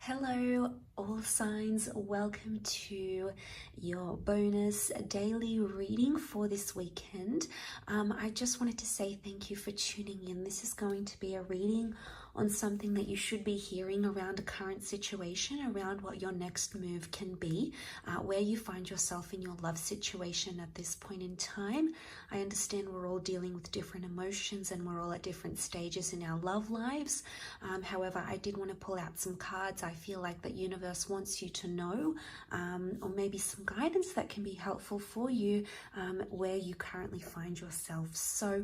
Hello, all signs. Welcome to your bonus daily reading for this weekend. I just wanted to say thank you for tuning in. This is going to be a reading on something that you should be hearing around a current situation, around what your next move can be, where you find yourself in your love situation at this point in time. I understand we're all dealing with different emotions and we're all at different stages in our love lives. However, I did want to pull out some cards. I feel like the universe wants you to know, or maybe some guidance that can be helpful for you where you currently find yourself. So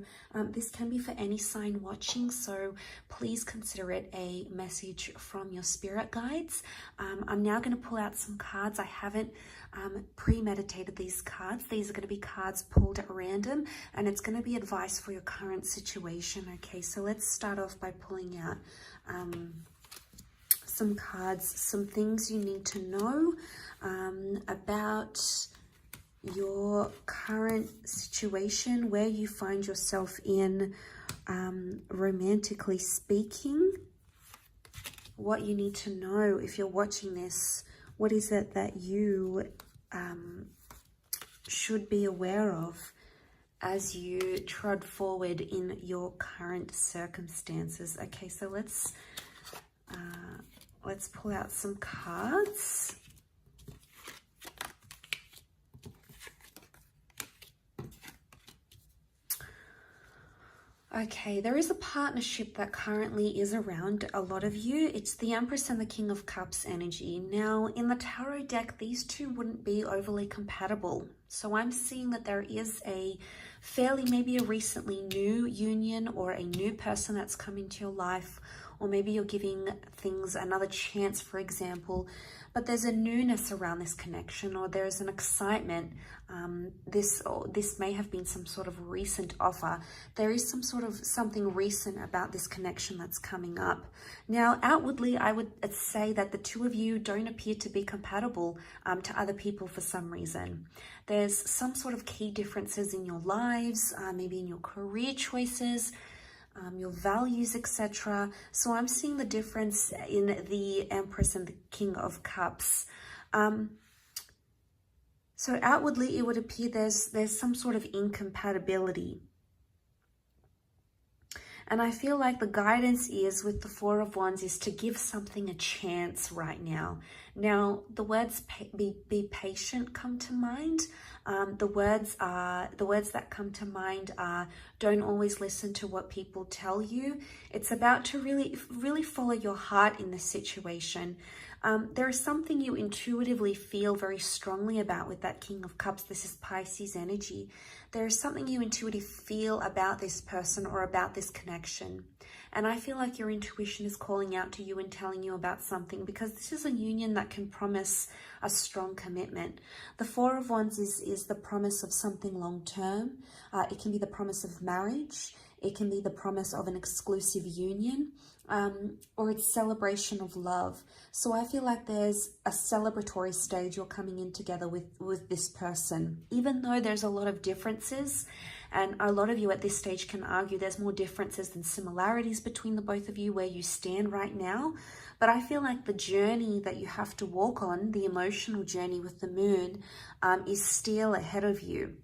this can be for any sign watching, so please consider it a message from your spirit guides. I'm now going to pull out some cards. I haven't premeditated these cards. These are going to be cards pulled at random, and it's going to be advice for your current situation. Okay, so let's start off by pulling out some cards, some things you need to know about your current situation, where you find yourself in, romantically speaking, what you need to know if you're watching this. What is it that you should be aware of as you trod forward in your current circumstances? Okay, so let's pull out some cards. Okay, there is a partnership that currently is around a lot of you. It's the Empress and the King of Cups energy. Now, in the tarot deck, these two wouldn't be overly compatible. So I'm seeing that there is a fairly, maybe a recently new union or a new person that's come into your life, or maybe you're giving things another chance, for example, but there's a newness around this connection, or there's an excitement. This may have been some sort of recent offer. There is some sort of something recent about this connection that's coming up. Now, outwardly, I would say that the two of you don't appear to be compatible to other people for some reason. There's some sort of key differences in your lives, maybe in your career choices, your values, etc. So I'm seeing the difference in the Empress and the King of Cups. So outwardly, it would appear there's some sort of incompatibility. And I feel like the guidance is, with the Four of Wands, is to give something a chance right now. Now, the words be patient come to mind. The words that come to mind are, don't always listen to what people tell you. It's about to really follow your heart in this situation. There is something you intuitively feel very strongly about with that King of Cups. This is Pisces energy. There is something you intuitively feel about this person or about this connection. And I feel like your intuition is calling out to you and telling you about something, because this is a union that can promise a strong commitment. The Four of Wands is the promise of something long-term. It can be the promise of marriage. It can be the promise of an exclusive union, or it's celebration of love. So I feel like there's a celebratory stage you're coming in together with this person. Even though there's a lot of differences, and a lot of you at this stage can argue there's more differences than similarities between the both of you where you stand right now. But I feel like the journey that you have to walk on, the emotional journey with the moon, is still ahead of you.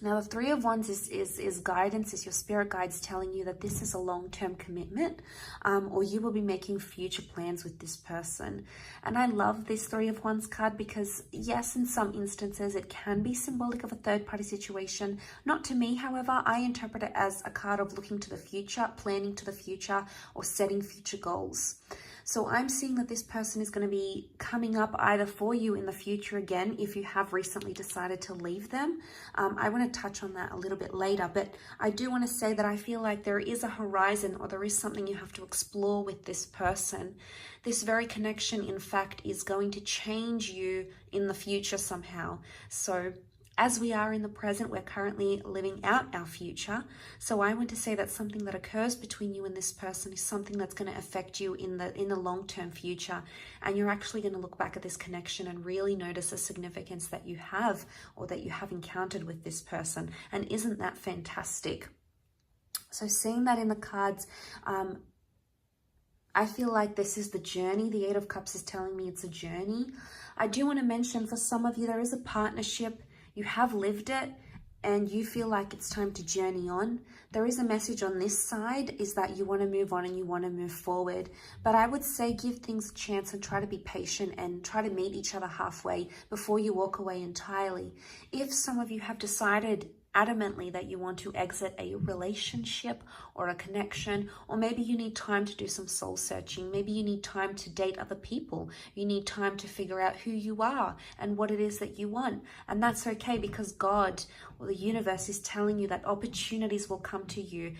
Now, the Three of Wands is guidance, is your spirit guides telling you that this is a long-term commitment, or you will be making future plans with this person. And I love this Three of Wands card because, yes, in some instances, it can be symbolic of a third-party situation. Not to me, however. I interpret it as a card of looking to the future, planning to the future, or setting future goals. So I'm seeing that this person is going to be coming up either for you in the future again, if you have recently decided to leave them. I want to touch on that a little bit later, but I do want to say that I feel like there is a horizon, or there is something you have to explore with this person. This very connection, in fact, is going to change you in the future somehow. So as we are in the present, we're currently living out our future. So I want to say that something that occurs between you and this person is something that's going to affect you in the long-term future. And you're actually going to look back at this connection and really notice the significance that you have, or that you have encountered with this person. And isn't that fantastic? So seeing that in the cards, I feel like this is the journey. The Eight of Cups is telling me it's a journey. I do want to mention, for some of you, there is a partnership. You have lived it and you feel like it's time to journey on. There is a message on this side, is that you want to move on and you want to move forward. But I would say give things a chance and try to be patient and try to meet each other halfway before you walk away entirely. If some of you have decided adamantly that you want to exit a relationship or a connection, or maybe you need time to do some soul searching, maybe you need time to date other people, you need time to figure out who you are and what it is that you want, and that's okay, because God or the universe is telling you that opportunities will come to you,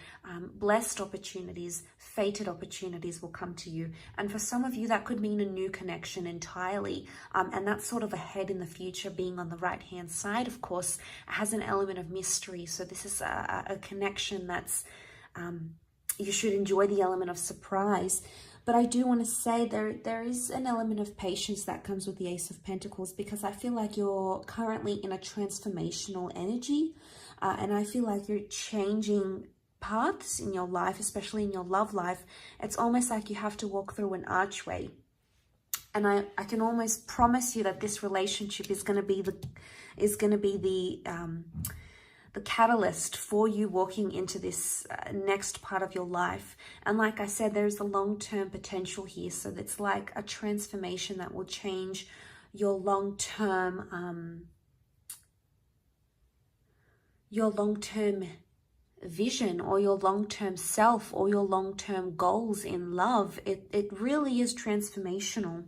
blessed opportunities, fated opportunities will come to you. And for some of you, that could mean a new connection entirely, and that's sort of ahead in the future. Being on the right hand side, of course, has an element of mystery, so this is a connection that's you should enjoy the element of surprise. But I do want to say there is an element of patience that comes with the Ace of Pentacles, because I feel like you're currently in a transformational energy, and I feel like you're changing paths in your life, especially in your love life. It's almost like you have to walk through an archway, and I can almost promise you that this relationship is going to be the catalyst for you walking into this next part of your life. And like I said, there's a long-term potential here. So it's like a transformation that will change your long-term vision, or your long-term self, or your long-term goals in love. It really is transformational.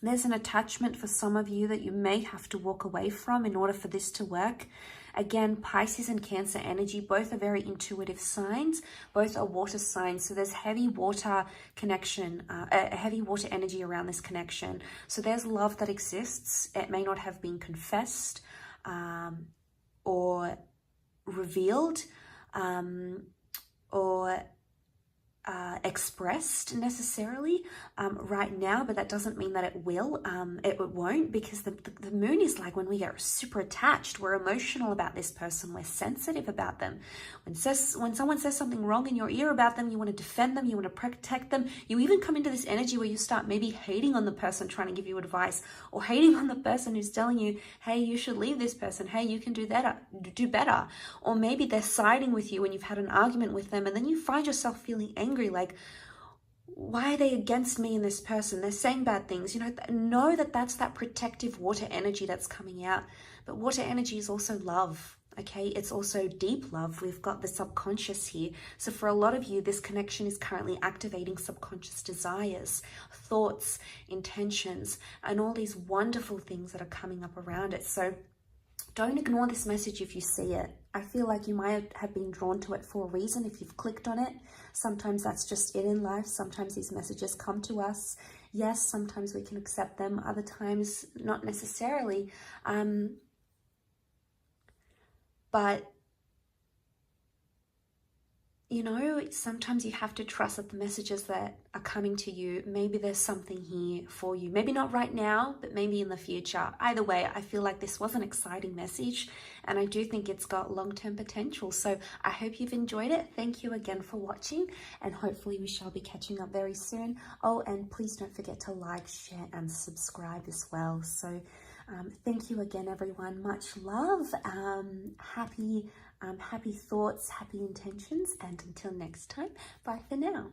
There's an attachment for some of you that you may have to walk away from in order for this to work. Again, Pisces and Cancer energy, both are very intuitive signs, both are water signs. So there's heavy water connection, a heavy water energy around this connection. So there's love that exists. It may not have been confessed or revealed or expressed necessarily right now, but that doesn't mean that it will. It won't, because the moon is like when we get super attached, we're emotional about this person, we're sensitive about them. When someone says something wrong in your ear about them, you want to defend them, you want to protect them. You even come into this energy where you start maybe hating on the person trying to give you advice, or hating on the person who's telling you, hey, you should leave this person, hey, you can do better. Or maybe they're siding with you when you've had an argument with them, and then you find yourself feeling angry, like, why are they against me and this person? They're saying bad things. Know that that's that protective water energy that's coming out. But water energy is also love, okay? It's also deep love. We've got the subconscious here. So for a lot of you, this connection is currently activating subconscious desires, thoughts, intentions, and all these wonderful things that are coming up around it. So don't ignore this message if you see it. I feel like you might have been drawn to it for a reason if you've clicked on it. Sometimes that's just it in life. Sometimes these messages come to us. Yes, sometimes we can accept them. Other times, not necessarily. But sometimes you have to trust that the messages that are coming to you, maybe there's something here for you. Maybe not right now, but maybe in the future. Either way, I feel like this was an exciting message, and I do think it's got long-term potential. So I hope you've enjoyed it. Thank you again for watching, and hopefully we shall be catching up very soon. Oh, and please don't forget to like, share, and subscribe as well. So thank you again, everyone. Much love. Happy thoughts, happy intentions, and until next time, bye for now.